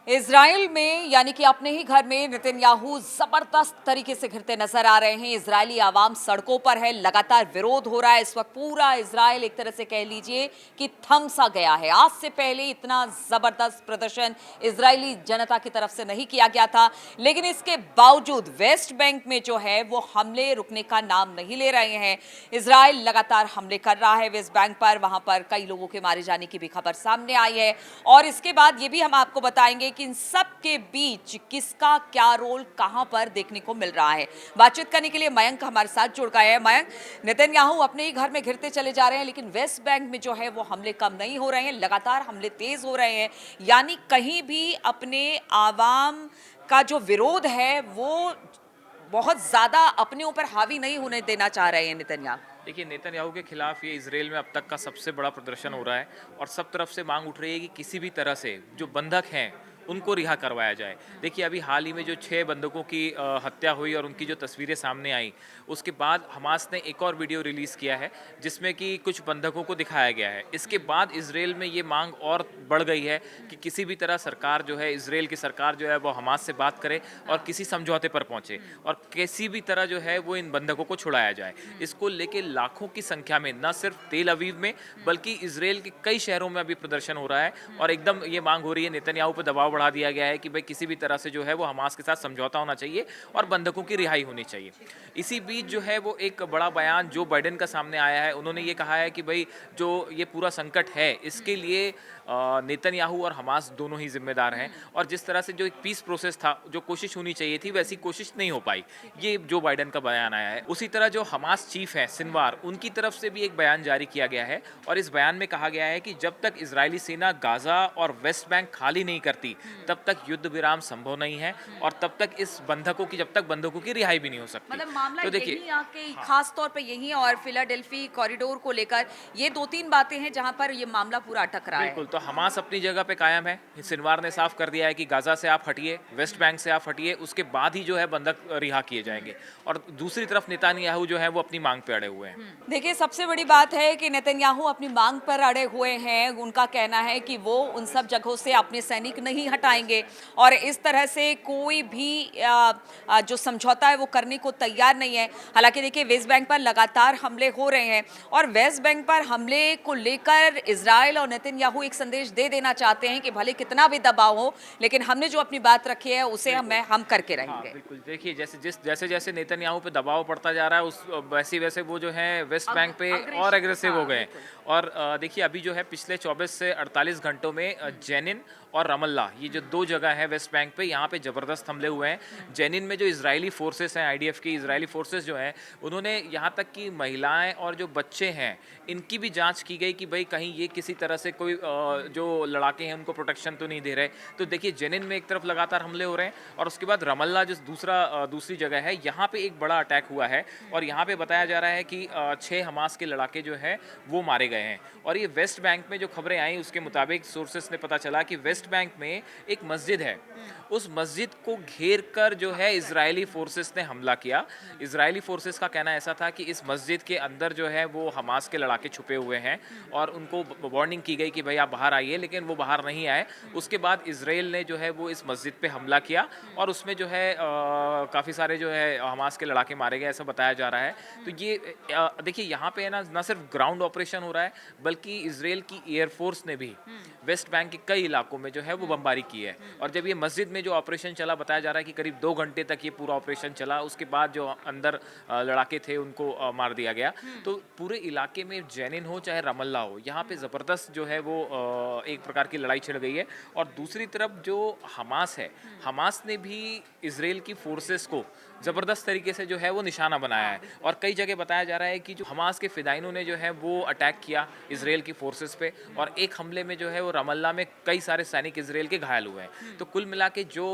Israel में यानी कि अपने ही घर में नेतन्याहू जबरदस्त तरीके से घिरते नजर आ रहे हैं। इजरायली आवाम सड़कों पर है, लगातार विरोध हो रहा है। इस वक्त पूरा इजराइल एक तरह से कह लीजिए कि थम सा गया है। आज से पहले इतना जबरदस्त प्रदर्शन इजरायली जनता की तरफ से नहीं किया गया था, लेकिन इसके बावजूद वेस्ट बैंक में जो है वो हमले रुकने का नाम नहीं ले रहे हैं। इजराइल लगातार हमले कर रहा है वेस्ट बैंक पर। वहां पर कई लोगों के मारे जाने की भी खबर सामने आई है। और इसके बाद ये भी हम आपको बताएंगे कि इन सब के बीच किसका क्या रोल कहां पर देखने को मिल रहा है। बातचीत करने के लिए मयंक हमारे साथ जुड़ गए हैं। मयंक, नेतन्याहू अपने ही घर में घिरते चले जा रहे हैं, लेकिन वेस्ट बैंक में जो है वो हमले कम नहीं हो रहे हैं, लगातार हमले तेज हो रहे हैं। यानी कहीं भी अपने आवाम का जो विरोध है वो बहुत ज्यादा अपने ऊपर हावी नहीं होने देना चाह रहे हैं नेतन्याहू। देखिए, नेतन्याहू के खिलाफ ये इजराइल में अब तक का सबसे बड़ा प्रदर्शन हो रहा है और सब तरफ से मांग उठ रही है कि किसी भी तरह से जो बंधक हैं उनको रिहा करवाया जाए। देखिए, अभी हाल ही में जो 6 बंधकों की हत्या हुई और उनकी जो तस्वीरें सामने आई, उसके बाद हमास ने एक और वीडियो रिलीज़ किया है जिसमें कि कुछ बंधकों को दिखाया गया है। इसके बाद इजराइल में ये मांग और बढ़ गई है कि किसी भी तरह सरकार जो है, इजराइल की सरकार जो है वो हमास से बात करे और किसी समझौते पर पहुंचे और किसी भी तरह जो है वो इन बंधकों को छुड़ाया जाए। इसको लेके लाखों की संख्या में न सिर्फ तेल अवीव में बल्कि इजराइल के कई शहरों में अभी प्रदर्शन हो रहा है और एकदम ये मांग हो रही है, नेतन्याहू पर दबाव बढ़ा दिया गया है कि भाई किसी भी तरह से जो है वो हमास के साथ समझौता होना चाहिए और बंधकों की रिहाई होनी चाहिए। इसी बीच जो है वो एक बड़ा बयान जो बाइडेन का सामने आया है। उन्होंने ये कहा है कि भाई जो ये पूरा संकट है इसके लिए नेतन्याहू और हमास दोनों ही जिम्मेदार हैं और जिस तरह से जो एक पीस प्रोसेस था, जो कोशिश होनी चाहिए थी, वैसी कोशिश नहीं हो पाई। ये जो बाइडेन का बयान आया है। उसी तरह जो हमास चीफ है सिनवार, उनकी तरफ से भी एक बयान जारी किया गया है और इस बयान में कहा गया है कि जब तक इजरायली सेना गाजा और वेस्ट बैंक खाली नहीं करती तब तक युद्ध विराम संभव नहीं है और तब तक जब तक बंधकों की रिहाई भी नहीं हो सकती। मतलब मामला तो देखिए, यही आके खास तौर पे यही और फिलाडेल्फी कॉरिडोर को लेकर ये 2-3 बातें हैं जहां पर ये मामला पूरा अटक रहा है। बिल्कुल, तो हमास अपनी जगह पे कायम है। सिनवार ने साफ कर दिया है कि गाजा से आप हटिए, वेस्ट बैंक से आप हटिए, उसके बाद ही जो है बंधक रिहा किए जाएंगे और दूसरी तरफ नेतन्याहू जो है वो अपनी मांग पे अड़े हुए हैं। देखिए, सबसे बड़ी बात है कि नेतन्याहू अपनी मांग पर अड़े हुए हैं। उनका कहना है कि वो उन सब जगहों से अपने सैनिक नहीं हटाएंगे और इस तरह से कोई भी जो समझौता है वो करने को तैयार नहीं है। हालांकि देखिए, वेस्ट बैंक पर लगातार हमले हो रहे हैं और वेस्ट बैंक पर हमले को लेकर इजराइल और नेतन्याहू एक संदेश दे देना चाहते हैं कि भले कितना भी दबाव हो, लेकिन हमने जो अपनी बात रखी है उसे हम करके हाँ, रहेंगे। बिल्कुल। देखिए, जैसे जैसे नेतन्याहू पे दबाव पड़ता जा रहा है उस वैसे वैसे वो जो है वेस्ट बैंक पे और एग्रेसिव हो गए हैं। और देखिए, अभी जो है पिछले 24 से 48 घंटों में जेनिन और रमल्ला, ये जो 2 जगह है वेस्ट बैंक पे, यहाँ पे ज़बरदस्त हमले हुए हैं। जेनिन में जो इजरायली फोर्सेस हैं, आईडीएफ की इजरायली फोर्सेस जो हैं, उन्होंने यहाँ तक कि महिलाएं और जो बच्चे हैं इनकी भी जांच की गई कि भाई कहीं ये किसी तरह से कोई जो लड़ाके हैं उनको प्रोटेक्शन तो नहीं दे रहे। तो देखिए, जेनिन में एक तरफ लगातार हमले हो रहे हैं और उसके बाद रमल्ला जो दूसरी जगह है, यहाँ पे एक बड़ा अटैक हुआ है और यहाँ पे बताया जा रहा है कि 6 हमास के लड़ाके जो है वो मारे गए हैं। और ये वेस्ट बैंक में जो खबरें आई उसके मुताबिक सोर्सेस ने पता चला कि वेस्ट बैंक में एक मस्जिद है, उस मस्जिद को घेर कर जो है इजरायली फोर्सेस ने हमला किया। इजरायली फोर्सेस का कहना ऐसा था कि इस मस्जिद के अंदर जो है वो हमास के लड़ाके छुपे हुए हैं और उनको वार्निंग की गई कि भाई आप बाहर आइए, लेकिन वो बाहर नहीं आए। उसके बाद इजराइल ने जो है वो इस मस्जिद पे हमला किया और उसमें जो है काफ़ी सारे जो है हमास के लड़ाके मारे गए, ऐसा बताया जा रहा है। तो ये देखिए, यहाँ पे है ना सिर्फ ग्राउंड ऑपरेशन हो रहा है बल्कि इजराइल की एयरफोर्स ने भी वेस्ट बैंक के कई इलाकों में जो है वो बमबारी की है। और जब ये मस्जिद में जो ऑपरेशन चला, बताया जा रहा है कि करीब 2 घंटे तक ये पूरा ऑपरेशन चला। उसके बाद जो अंदर लड़ाके थे उनको मार दिया गया। तो पूरे इलाके में जेनिन हो चाहे रमल्ला हो, यहाँ पे ज़बरदस्त जो है वो एक प्रकार की लड़ाई छिड़ गई है। और दूसरी तरफ जो हमास है, हमास ने भी इजराइल की फोर्सेस को ज़बरदस्त तरीके से जो है वो निशाना बनाया है और कई जगह बताया जा रहा है कि जो हमास के फिदाइनों ने जो है वो अटैक किया इजराइल की फोर्सेस पे और एक हमले में जो है वो रमल्ला में कई सारे सैनिक इजराइल के घायल हुए हैं। तो कुल मिला के जो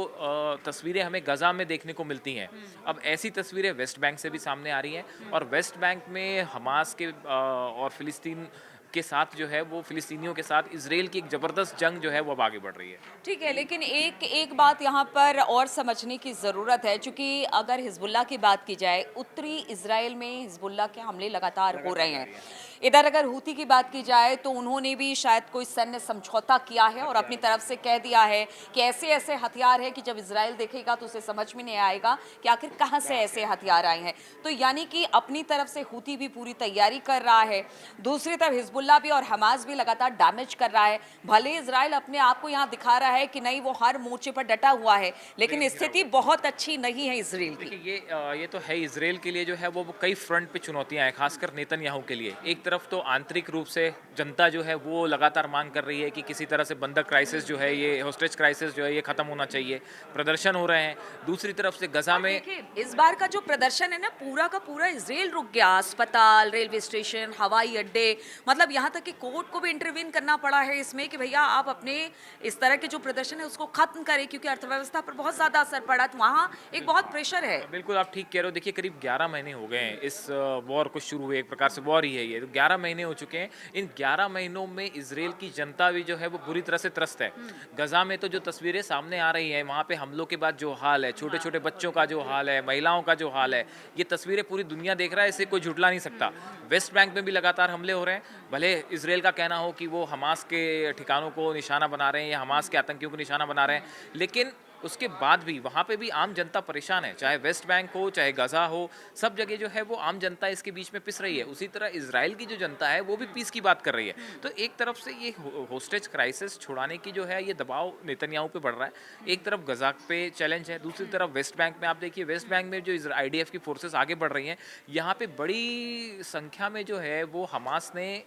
तस्वीरें हमें गजा में देखने को मिलती हैं, अब ऐसी तस्वीरें वेस्ट बैंक से भी सामने आ रही हैं और वेस्ट बैंक में हमास के और फिलिस्तीन के साथ जो है वो फिलिस्तीनियों के साथ इजराइल की एक ज़बरदस्त जंग जो है वो अब आगे बढ़ रही है। ठीक है, लेकिन एक बात यहाँ पर और समझने की ज़रूरत है, क्योंकि अगर हिजबुल्लाह की बात की जाए, उत्तरी इजराइल में हिजबुल्लाह के हमले लगातार हो रहे हैं। इधर अगर हूती की बात की जाए तो उन्होंने भी शायद कोई सैन्य समझौता किया है और अपनी तरफ से कह दिया है कि ऐसे ऐसे हथियार है कि जब इजराइल देखेगा तो उसे समझ में नहीं आएगा कि आखिर कहाँ से ऐसे हथियार आए हैं। तो यानी कि अपनी तरफ से हूती भी पूरी तैयारी कर रहा है, दूसरी तरफ हिजबुल्ला भी और हमास भी लगातार डैमेज कर रहा है। भले इजराइल अपने आप को यहाँ दिखा रहा है कि नहीं वो हर मोर्चे पर डटा हुआ है, लेकिन स्थिति बहुत अच्छी नहीं है इसराइल की। देखिए ये तो है इसराइल के लिए जो है वो कई फ्रंट पे चुनौतियां हैं, खासकर नेतन्याहू के लिए। एक तरफ तो आंतरिक रूप से जनता जो है वो लगातार मांग कर रही है कि किसी तरह से बंधक क्राइसिस जो है, ये होस्टेज क्राइसिस जो है, ये खत्म होना चाहिए। प्रदर्शन हो रहे हैं। दूसरी तरफ से गजा में देखिए इस बार का जो प्रदर्शन है ना, पूरा का पूरा इसराइल रुक गया। अस्पताल, रेलवे स्टेशन, हवाई अड्डे, मतलब यहाँ तक कि कोर्ट को भी इंटरवीन करना पड़ा है इसमें कि भैया आप अपने इस तरह के जो प्रदर्शन है उसको खत्म करें, क्योंकि अर्थव्यवस्था पर बहुत ज्यादा असर पड़ा। तो वहाँ एक बहुत प्रेशर है। बिल्कुल आप ठीक कह रहे हो। देखिए करीब 11 महीने हो गए हैं इस वॉर को शुरू हुए, एक प्रकार से वॉर ही है ये। तो 11 महीने हो चुके हैं। इन 11 महीनों में इसराइल की जनता भी जो है वो बुरी तरह से त्रस्त है। गजा में तो जो तस्वीरें सामने आ रही हैं, वहाँ पे हमलों के बाद जो हाल है, छोटे छोटे बच्चों का जो हाल है, महिलाओं का जो हाल है, ये तस्वीरें पूरी दुनिया देख रहा है, इसे कोई झुटला नहीं सकता। वेस्ट बैंक में भी लगातार हमले हो रहे हैं। भले इसराइल का कहना हो कि वो हमास के ठिकानों को निशाना बना रहे हैं या हमास के आतंकियों को निशाना बना रहे हैं, लेकिन उसके बाद भी वहाँ पे भी आम जनता परेशान है। चाहे वेस्ट बैंक हो, चाहे गजा हो, सब जगह जो है वो आम जनता इसके बीच में पिस रही है। उसी तरह इजराइल की जो जनता है वो भी पीस की बात कर रही है। तो एक तरफ से ये होस्टेज क्राइसिस छुड़ाने की जो है ये दबाव नेतन्याहू पे बढ़ रहा है। एक तरफ गजा पे चैलेंज है, दूसरी तरफ वेस्ट बैंक में आप देखिए, वेस्ट बैंक में जो आईडीएफ की फोर्सेस आगे बढ़ रही हैं, यहाँ पे बड़ी संख्या में जो है वो हमास ने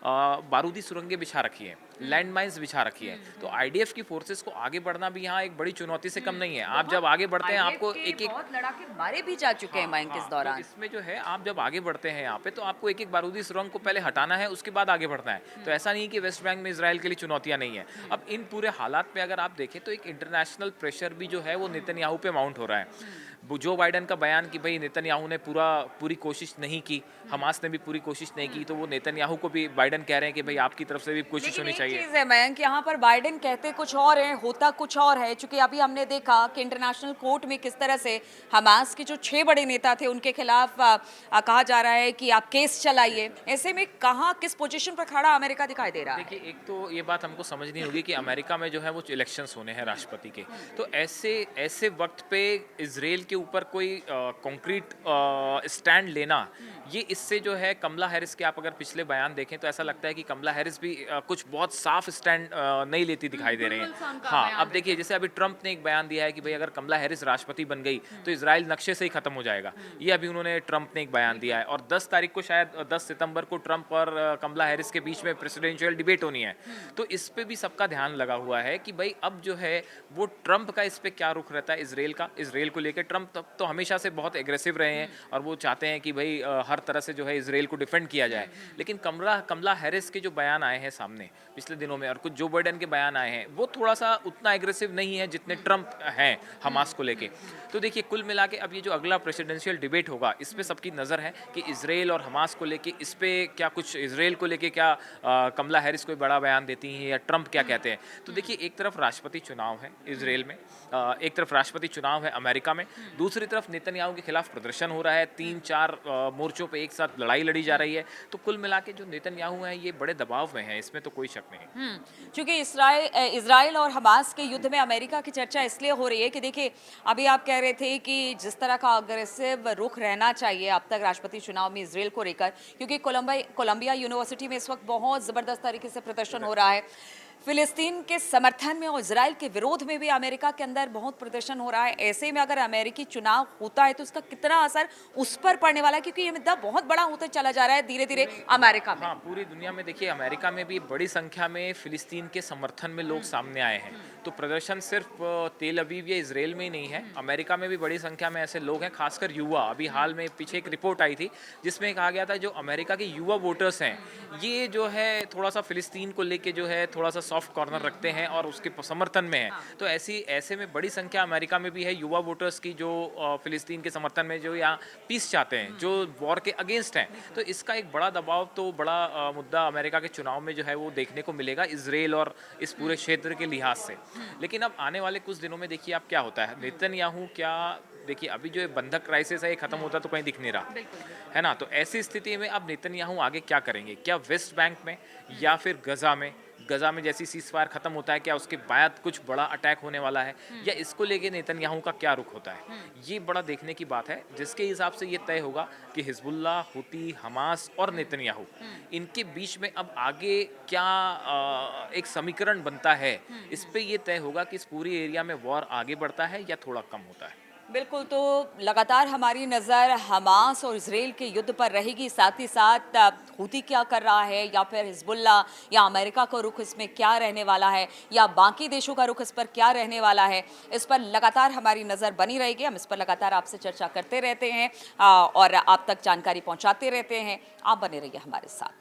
बारूदी सुरंगें बिछा रखी हैं, लैंड माइंस बिछा रखी हैं। तो आईडीएफ की फोर्सेस को आगे बढ़ना भी यहाँ एक बड़ी चुनौती से कम नहीं है। आप जब आगे बढ़ते हैं आपको एक एक बहुत लड़ाके मारे भी जा चुके हैं मयंक इस तो दौरान। इसमें जो है आप जब आगे बढ़ते हैं यहाँ पे, तो आपको एक एक बारूदी सुरंग को पहले हटाना है, उसके बाद आगे बढ़ना है। तो ऐसा नहीं कि वेस्ट बैंक में इसराइल के लिए चुनौतियां नहीं है। अब इन पूरे हालात में अगर आप देखें तो एक इंटरनेशनल प्रेशर भी जो है वो नेतन्याहू पे माउंट हो रहा है। जो बाइडन का बयान कि भाई नेतन्याहू ने पूरी कोशिश नहीं की, हमास ने भी पूरी कोशिश नहीं की, तो वो नेतन्याहू को भी बाइडन कह रहे हैं कि भाई आपकी तरफ से भी कोशिश लेकिन होनी एक चाहिए। चीज है मयंक, यहाँ पर बाइडेन कहते कुछ और है, होता कुछ और है। क्योंकि अभी हमने देखा कि इंटरनेशनल कोर्ट में किस तरह से हमास के जो 6 बड़े नेता थे उनके खिलाफ कहा जा रहा है कि आप केस चलाइए। ऐसे में कहाँ किस पोजीशन पर खड़ा अमेरिका दिखाई दे रहा है? देखिए एक तो ये बात हमको समझनी होगी कि अमेरिका में जो है वो इलेक्शंस होने हैं राष्ट्रपति के। तो ऐसे ऐसे वक्त पे इसराइल के ऊपर कोई कॉन्क्रीट स्टैंड लेना, ये इससे जो है कमला हैरिस के आप अगर पिछले बयान देखें तो ऐसा लगता है कि कमला हैरिस भी कुछ बहुत साफ स्टैंड नहीं लेती दिखाई दे रही हैं। हाँ, अब देखिए जैसे अभी ट्रंप ने एक बयान दिया है कि भाई अगर कमला हैरिस राष्ट्रपति बन गई तो इसराइल नक्शे से ही खत्म हो जाएगा। ये अभी उन्होंने ट्रंप ने एक बयान दिया है। और 10 तारीख को शायद 10 सितंबर को ट्रंप और कमला हैरिस के बीच में प्रेसिडेंशियल डिबेट होनी है। तो इस पे भी सबका ध्यान लगा हुआ है कि भाई अब जो है वो ट्रंप का इस पे क्या रुख रहता है इसराइल का। इसराइल को लेकर ट्रंप तो हमेशा से बहुत एग्रेसिव रहे हैं और वो चाहते हैं कि भाई हर तरह से जो है इसराइल को डिफेंड किया जाए। लेकिन कमला हैरिस के जो बयान आए हैं सामने पिछले दिनों में और कुछ जो बाइडेन के बयान आए हैं, वो थोड़ा सा उतना एग्रेसिव नहीं है जितने ट्रंप हैं हमास को लेके। तो देखिए कुल मिला के अब ये जो अगला प्रेसिडेंशियल डिबेट होगा, इस पे सबकी नज़र है कि इसराइल और हमास को लेके इस पे क्या कुछ, इसराइल को लेके क्या कमला हैरिस कोई बड़ा बयान देती हैं या ट्रंप क्या कहते हैं। तो देखिए एक तरफ राष्ट्रपति चुनाव है इसराइल में, एक तरफ राष्ट्रपति चुनाव है अमेरिका में, दूसरी तरफ नेतन्याहू के खिलाफ प्रदर्शन हो रहा है, 3-4 मोर्चों पे एक साथ लड़ाई लड़ी जा रही है। तो कुल मिला के जो नेतन्याहू हैं ये बड़े दबाव में हैं, इसमें तो कोई शक नहीं। क्योंकि इसराइल और हमास के युद्ध में अमेरिका की चर्चा इसलिए हो रही है कि देखिए अभी आप कह रहे थे कि जिस तरह का अग्रेसिव रुख रहना चाहिए अब तक राष्ट्रपति चुनाव में इसराइल को लेकर, क्योंकि कोलंबिया यूनिवर्सिटी में इस वक्त बहुत जबरदस्त तरीके से प्रदर्शन हो रहा है फिलिस्तीन के समर्थन में और इजराइल के विरोध में भी अमेरिका के अंदर बहुत प्रदर्शन हो रहा है। ऐसे में अगर अमेरिकी चुनाव होता है तो उसका कितना असर उस पर पड़ने वाला है, क्योंकि ये मुद्दा बहुत बड़ा होता चला जा रहा है धीरे धीरे अमेरिका में। हाँ, पूरी दुनिया में देखिए अमेरिका में भी बड़ी संख्या में फिलिस्तीन के समर्थन में लोग सामने आए हैं। तो प्रदर्शन सिर्फ तेल अवीव या इसराइल में ही नहीं है, अमेरिका में भी बड़ी संख्या में ऐसे लोग हैं, खासकर युवा। अभी हाल में पीछे एक रिपोर्ट आई थी जिसमें कहा गया था जो अमेरिका के युवा वोटर्स हैं ये जो है थोड़ा सा फिलिस्तीन को लेके जो है थोड़ा सा सॉफ्ट कॉर्नर रखते हैं और उसके समर्थन में है। तो ऐसे में बड़ी संख्या अमेरिका में भी है युवा वोटर्स की जो फिलिस्तीन के समर्थन में जो यहाँ पीस चाहते हैं, जो वॉर के अगेंस्ट हैं। तो इसका एक बड़ा दबाव, तो बड़ा मुद्दा अमेरिका के चुनाव में जो है वो देखने को मिलेगा इसराइल और इस पूरे क्षेत्र के लिहाज से। लेकिन अब आने वाले कुछ दिनों में देखिए आप क्या होता है, नेतन्याहू क्या देखिए अभी जो ये बंधक क्राइसिस है ये खत्म होता तो कहीं दिख नहीं रहा, है ना? तो ऐसी स्थिति में अब नेतन्याहू आगे क्या करेंगे? क्या वेस्ट बैंक में या फिर गजा में? गजा में जैसी सीज़ फायर खत्म होता है, क्या उसके बाद कुछ बड़ा अटैक होने वाला है? या इसको लेके नेतन्याहू का क्या रुख होता है? ये बड़ा देखने की बात है, जिसके हिसाब से ये तय होगा कि हिजबुल्लाह, हुती, हमास और नेतन्याहू इनके बीच में अब आगे क्या एक समीकरण बनता है, इस पे ये तय होगा कि इस पूरी एरिया में वॉर आगे बढ़ता है या थोड़ा कम होता है। बिल्कुल, तो लगातार हमारी नज़र हमास और इज़राइल के युद्ध पर रहेगी, साथ ही साथ हूती क्या कर रहा है या फिर हिज़्बुल्लाह या अमेरिका का रुख इसमें क्या रहने वाला है या बाकी देशों का रुख इस पर क्या रहने वाला है, इस पर लगातार हमारी नज़र बनी रहेगी। हम इस पर लगातार आपसे चर्चा करते रहते हैं और आप तक जानकारी पहुंचाते रहते हैं। आप बने रहिए हमारे साथ।